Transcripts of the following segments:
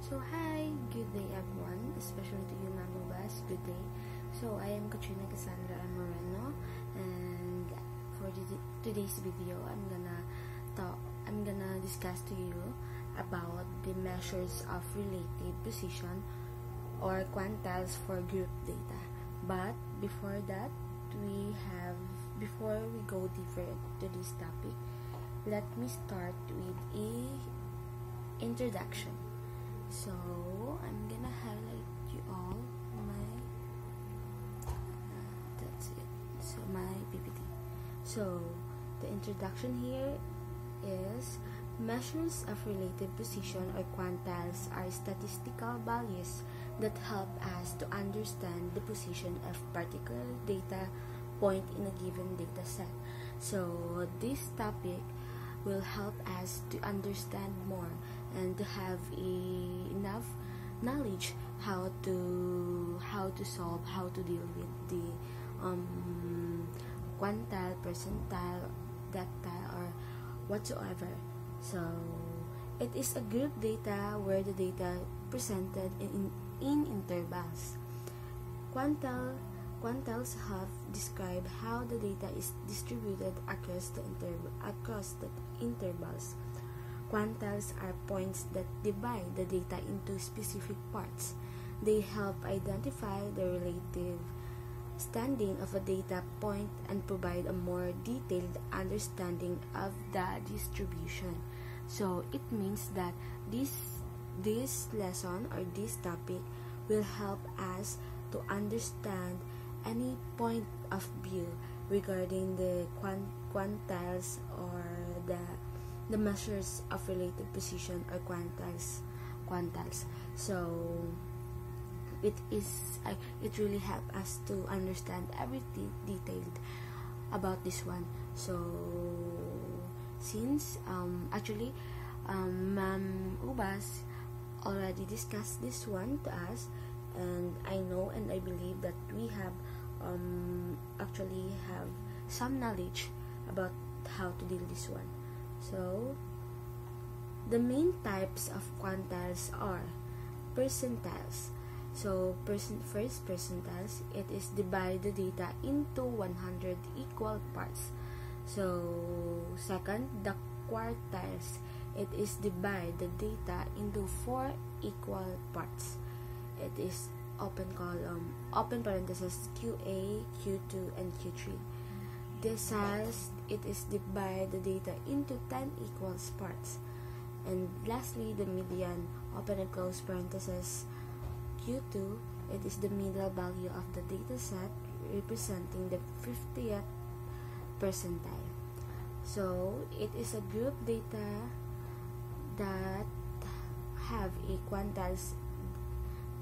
So hi, good day everyone, especially to you Mamubas, good day. So I am Katrina Cassandra Moreno, and for today's video, I'm gonna discuss to you about the measures of relative position or quantiles for group data. But before that, before we go deeper to this topic, let me start with a introduction. So I'm gonna highlight you all that's it. So my PPT. So the introduction here is measures of relative position or quantiles are statistical values that help us to understand the position of particular data point in a given data set. So this topic will help us to understand more and to have enough knowledge how to deal with the quantile, percentile, dectile, or whatsoever. So it is a group data where the data presented in intervals. Quantiles have described how the data is distributed across the intervals. Quantiles are points that divide the data into specific parts. They help identify the relative standing of a data point and provide a more detailed understanding of the distribution. So it means that this lesson or this topic will help us to understand any point of view regarding the quantiles or the measures of relative position or quantiles. So it really helps us to understand everything detailed about this one. So since Ma'am Ubas already discussed this one to us, and I know and I believe that we have actually have some knowledge about how to deal this one. So the main types of quantiles are percentiles. So first percentiles, it is divide the data into 100 equal parts. So second, the quartiles, it is divide the data into 4 equal parts. It is open parenthesis QA, Q2, and Q3. Deciles, it is divide the data into 10 equal parts. And lastly, the median, open and close parenthesis Q2, it is the middle value of the data set representing the 50th percentile. So it is a group data that have a quantiles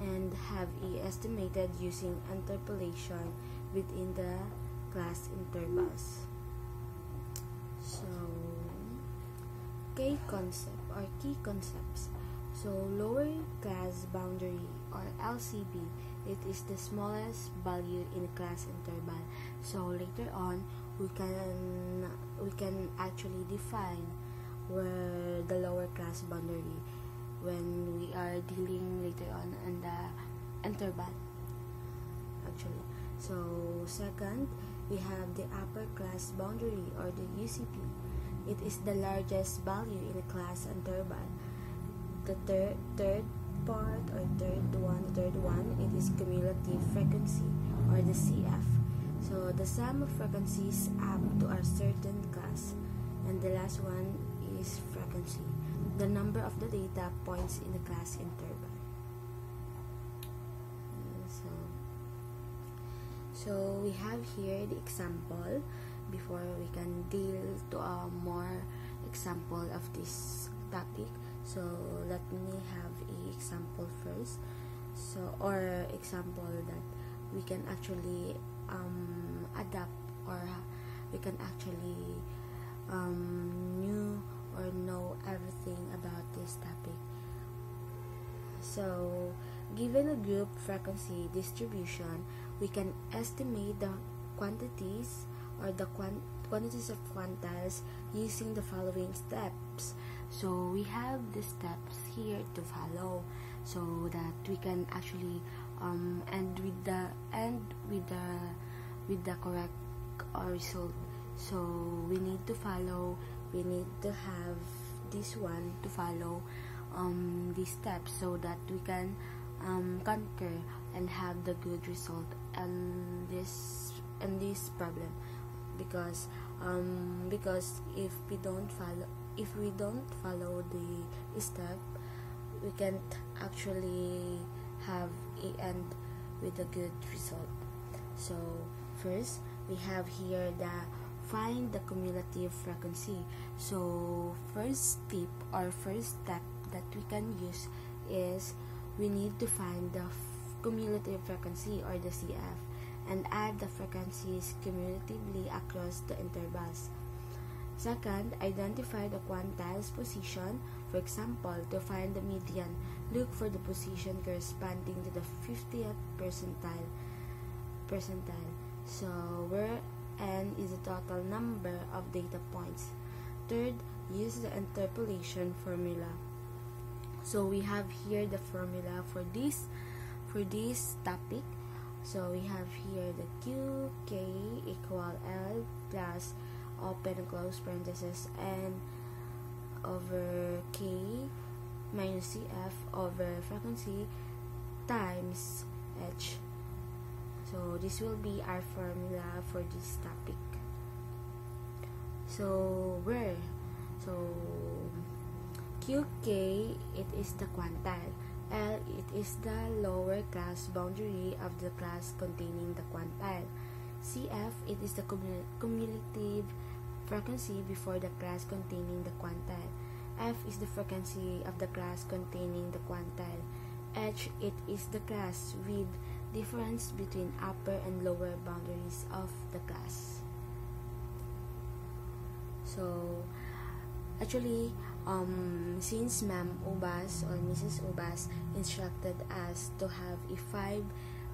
and have estimated using interpolation within the class intervals. So key concepts. So lower class boundary or LCB, it is the smallest value in a class interval. So later on we can actually define where the lower class boundary when we are dealing later on in the interval actually. So second, we have the upper class boundary or the UCP. It is the largest value in a class interval. The third part or third one, it is cumulative frequency or the CF. So the sum of frequencies up to a certain class. And the last one is frequency, the number of the data points in the class interval. So we have here the example before we can deal to a more example of this topic. So let me have a example first. So or example that we can actually adapt, or we can actually know everything about this topic. So given a group frequency distribution, we can estimate the quantities or the quantities of quantiles using the following steps. So we have the steps here to follow. so that we can actually end with the correct result. So we need to have this one to follow these steps so that we can conquer and have the good result and this problem, because if we don't follow the step, we can't actually have a end with a good result. So first we have here the find the cumulative frequency. So first tip or first step that we can use is we need to find the cumulative frequency or the CF and add the frequencies cumulatively across the intervals. Second, identify the quantile's position. For example, to find the median, look for the position corresponding to the 50th percentile. So where n is the total number of data points. Third, use the interpolation formula. So we have here the formula for this topic. So we have here the QK equal L plus open and close parenthesis n over K minus CF over frequency times H. So this will be our formula for this topic. So where? So QK, it is the quantile. L, it is the lower class boundary of the class containing the quantile. CF, it is the cumulative frequency before the class containing the quantile. F is the frequency of the class containing the quantile. H, it is the class with difference between upper and lower boundaries of the class. So actually, since Ma'am Ubas or Mrs. Ubas instructed us to have a 5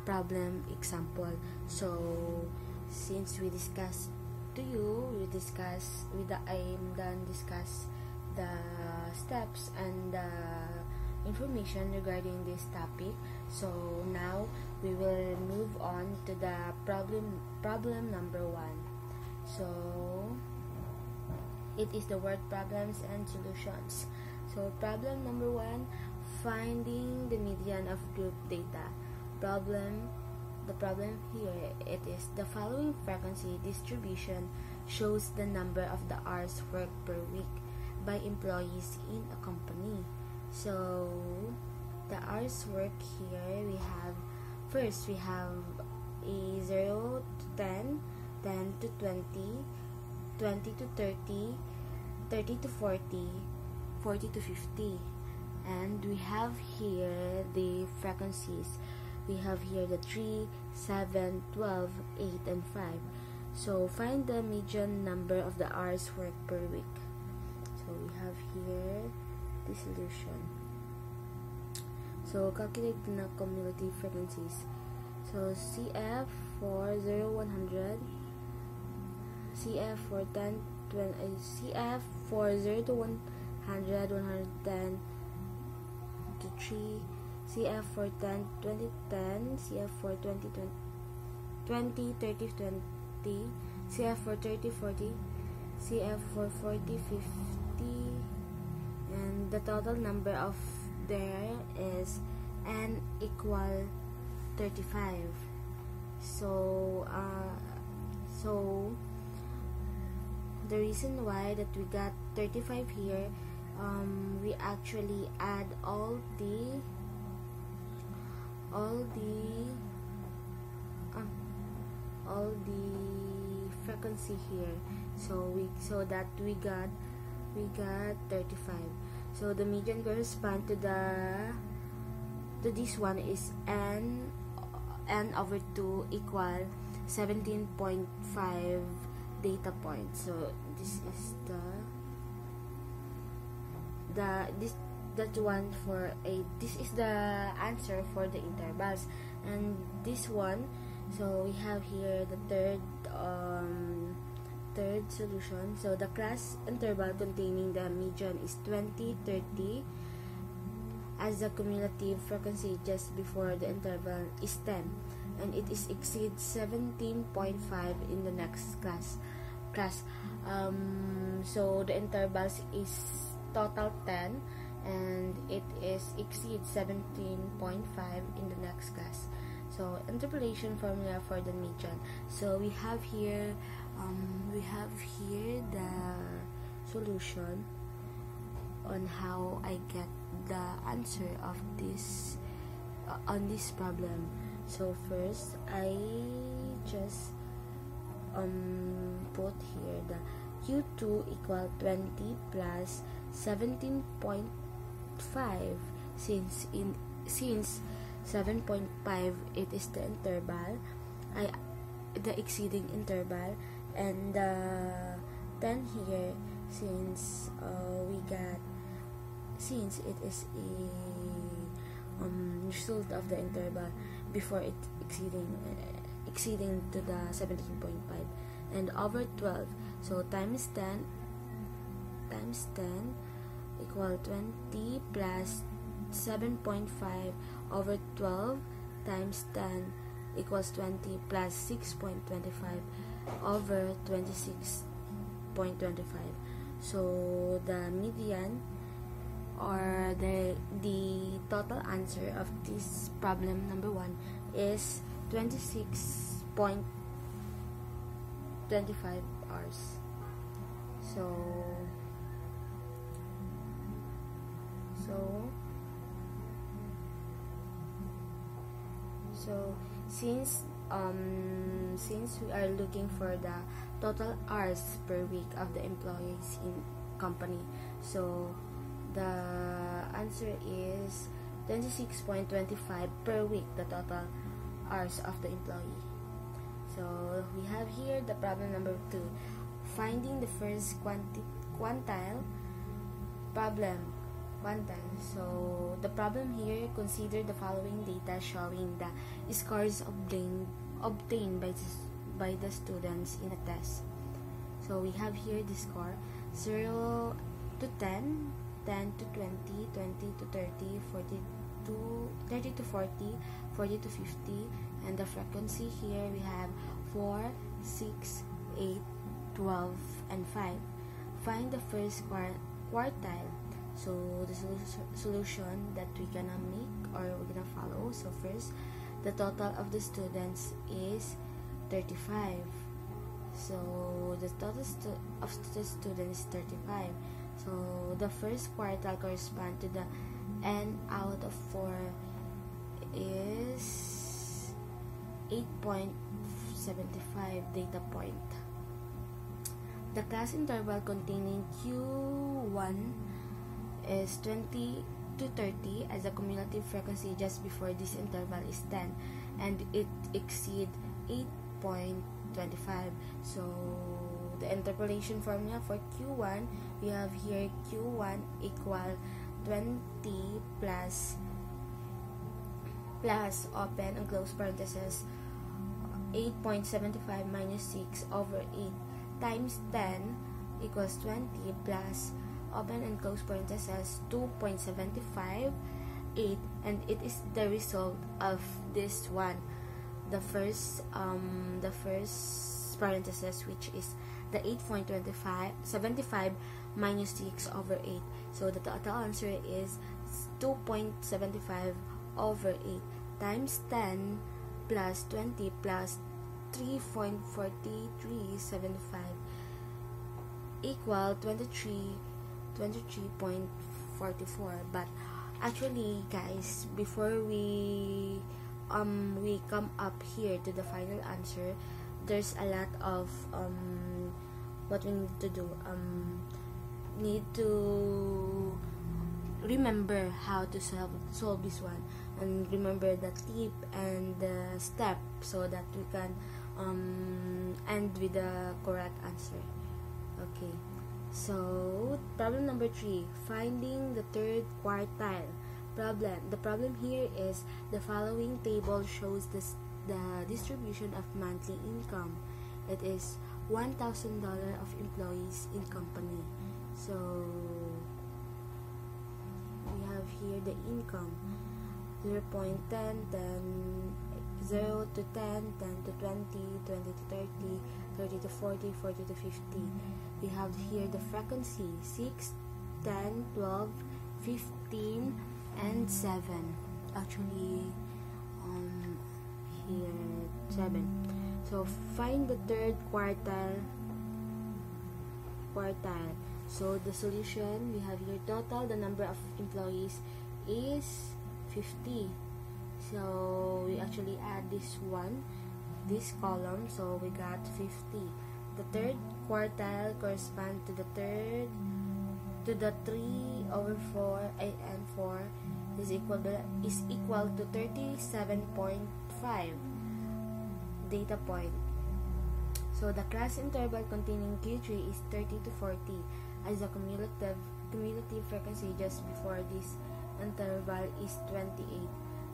problem example, so since we discussed discuss the steps and the information regarding this topic. So now we will move on to the problem number 1. So it is the word problems and solutions. So problem number 1, finding the median of group data. The problem here, it is the following frequency distribution shows the number of the hours worked per week by employees in a company. So the hours work here, we have a 0 to 10, 10 to 20, 20 to 30, 30 to 40, 40 to 50. And we have here the frequencies. We have here the 3, 7, 12, 8, and 5. So find the median number of the hours worked per week. So we have here the solution. So calculate the cumulative frequencies. So CF for 0, 100, CF for 10, 20, CF for 0 to 100, 110 to 3, CF for 10, 20, 10, CF for 20, 20, 30, 20, CF for 30, 40, CF for 40, 50, and the total number of there is n equal 35. So the reason why that we got 35 here, we actually add all the frequency here, so that we got 35. So the median correspond to this one is n over 2 equal 17.5 data points. So this is this is the answer for the intervals. And this one, so we have here the third solution. So the class interval containing the median is 20, 30, as the cumulative frequency just before the interval is 10, and it is exceeds 17.5 in the next class. So the intervals is total 10, and it is exceeds 17.5 in the next class. So interpolation formula for the median. So we have here the solution on how I get the answer of this on this problem. So first I just put here the Q2 equal 20 plus 17.5, since 7.5 it is the interval, the exceeding interval, and the 10 here, since it is a result of the interval before it exceeding to the 17.5, and over 12, so times 10 equal 20 plus 7.5 over 12 times 10 equals 20 plus 6.25 over 26.25. So the median, or the total answer of this problem number 1 is 26.25 hours. So since we are looking for the total hours per week of the employees in company, so the answer is 26.25 per week, the total hours of the employee. So we have here the problem number 2, finding the first quantile problem. So the problem here, consider the following data showing the scores obtained by the students in a test. So we have here the score 0 to 10, 10 to 20, 20 to 30, 30 to 40, 40 to 50, and the frequency here we have 4, 6, 8, 12, and 5. Find the first quartile. So the solution that we're gonna make, or we're gonna follow. So first, the total of the students is 35. So the total of the students is 35. So the first quartile correspond to the n out of 4 is 8.75 data point. The class interval containing Q1 is 20 to 30, as the cumulative frequency just before this interval is 10, and it exceeds 8.25. So the interpolation formula for Q1, we have here Q1 equal 20 plus open and close parenthesis 8.75 minus 6 over 8 times 10 equals 20 plus open and close parenthesis 2.75 8, and it is the result of this one, the first parenthesis, which is the 8.75 minus 6 over 8. So the total answer is 2.75 over 8 times 10 plus 20 plus 3.4375 equal 23.44. But actually, guys, before we come up here to the final answer, there's a lot of what we need to do. Need to remember how to solve this one, and remember the tip and the step, so that we can end with the correct answer. Okay, so problem number 3, finding the third quartile problem. The problem here is the following table shows the distribution of monthly income. It is $1,000 of employees in company. So we have here the income. 0 0.10, 0 to 10, 10 to 20, 20 to 30, 30 to 40, 40 to 50. We have here the frequency, 6, 10, 12, 15, and 7. Actually, here 7. So find the third quartile. So the solution, we have here total, the number of employees is 50. So we actually add this column, so we got 50. The third quartile corresponds to the 3 over 4 and 4 is equal to 37.5 data point. So the class interval containing Q3 is 30 to 40, as the cumulative frequency just before this interval is 28,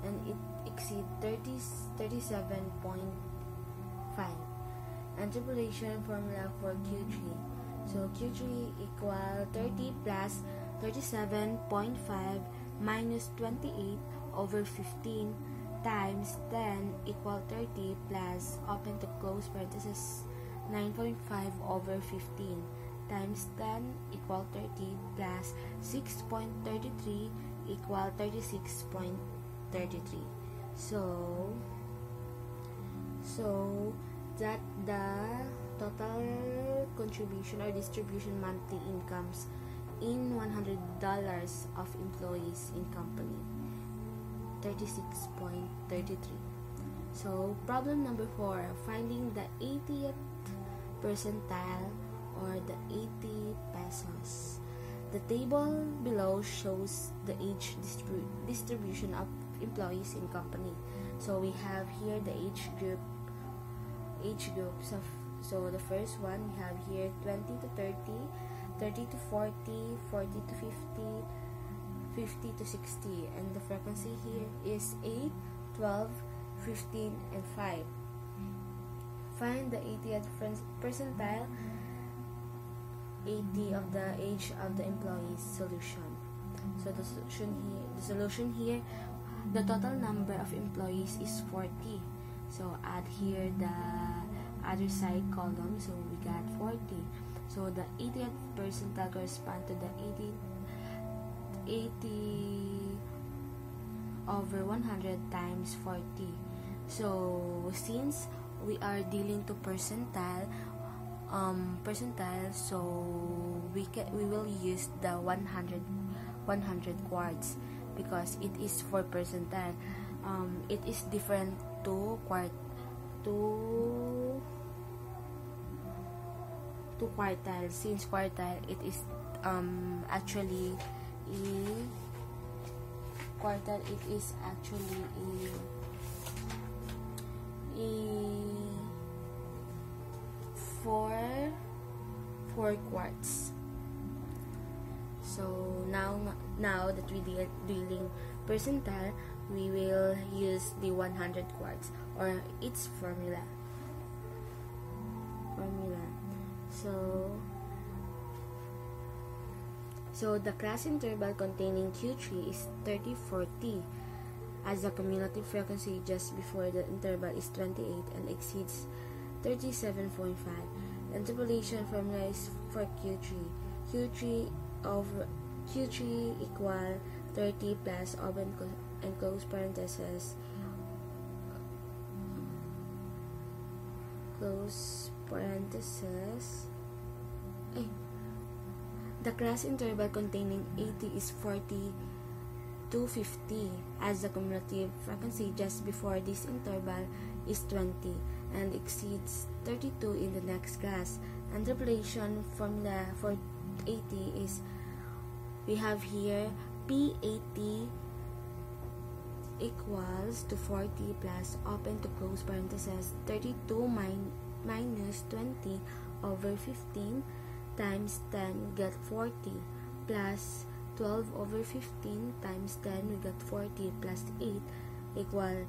and it exceeds 37.5. Interpolation formula for Q3. So Q3 equal 30 plus 37.5 minus 28 over 15 times 10 equal 30 plus open to close parenthesis 9.5 over 15 times 10 equal 30 plus 6.33 equal 36.33. So that the total contribution or distribution monthly incomes in $100 of employees in company, 36.33. So problem number 4, finding the 80th percentile or the 80 pesos. The table below shows the age distribution of employees in company. So we have here the age groups of, so the first one we have here 20 to 30, 30 to 40, 40 to 50, 50 to 60, and the frequency here is 8, 12, 15, and 5. Find the 80th percentile, 80 of the age of the employees. Solution. So the solution here, the total number of employees is 40. So add here the other side column, so we got 40. So the 80th percentile corresponds to the 80 over 100 times 40. So since we are dealing to percentile, so we will use the 100 quarts because it is for percentile. It is different to quartile, since quartile it is actually four quarts. So now that we dealing percentile, we will use the 100 quarts or its formula. So the class interval containing Q3 is 30-40, as the cumulative frequency just before the interval is 28 and exceeds 37.5. Interpolation formula is for Q3 equal 30 plus open and close parentheses the class interval containing 80 is 40 to 50, as the cumulative frequency just before this interval is 20 and exceeds 32 in the next class. Interpolation formula for 80 is, we have here P80 equals to 40 plus open to close parentheses 32 minus 20 over 15 times 10 get 40 plus 12 over 15 times 10 we got 40 plus 8 equal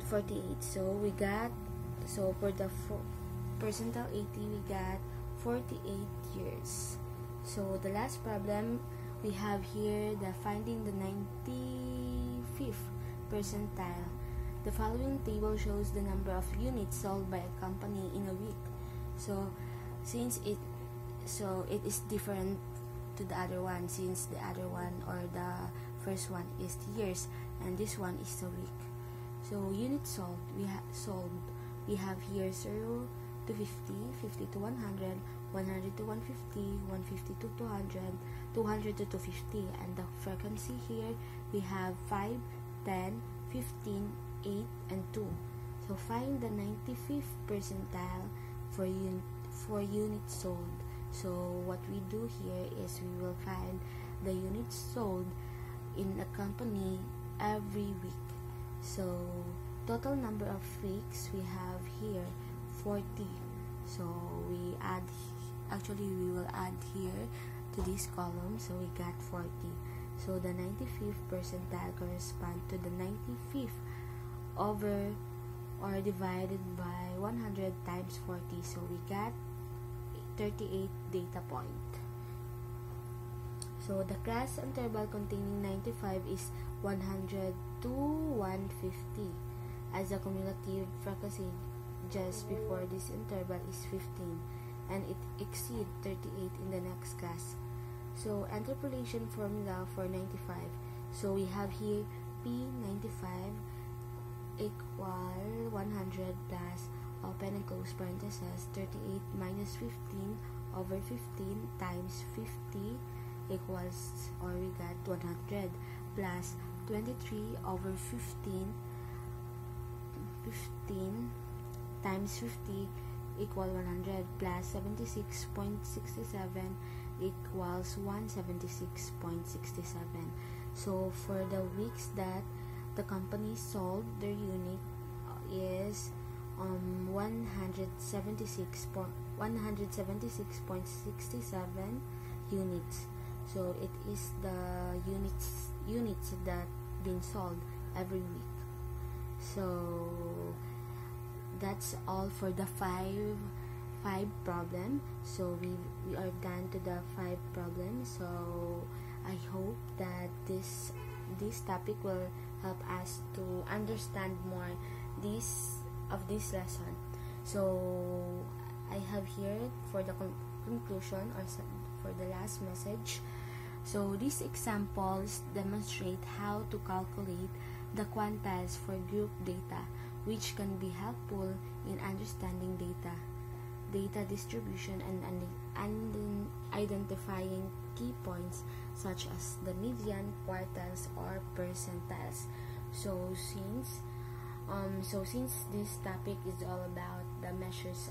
48. So for the percentile 80 we got 48 years. So the last problem, we have here the finding the 95th percentile. The following table shows the number of units sold by a company in a week. So since it is different to the other one, since the other one or the first one is years and this one is a week. So units sold, we have here 0 to 50, 50 to 100, 100 to 150, 150 to 200, 200 to 250, and the frequency here we have 5, 10, 15, 8, and 2. So find the 95th percentile for units sold. So what we do here is we will find the units sold in a company every week. So total number of weeks we have here 40. So we will add here to this column, so we got 40. So the 95th percentile correspond to the 95th over or divided by 100 times 40. So we got 38 data point. So the class interval containing 95 is 100 to 150, as the cumulative frequency just before this interval is 15, and it exceeds 38 in the next class. So interpolation formula for 95. So we have here P95 equal 100 plus open and close parentheses 38 minus 15 over 15 times 50 equals, or we got 100, plus 23 over 15 times 50 equal 100, plus 76.67 equals 176.67. So for the weeks that the company sold their unit is 176.67 units. So it is the units that been sold every week. So that's all for the five problem. So we are done to the 5 problems. So I hope that this topic will help us to understand more this lesson. So I have here for the conclusion, or for the last message. So these examples demonstrate how to calculate the quantiles for group data, which can be helpful in understanding data distribution and identifying key points such as the median, quartiles, or percentiles. So since this topic is all about the measures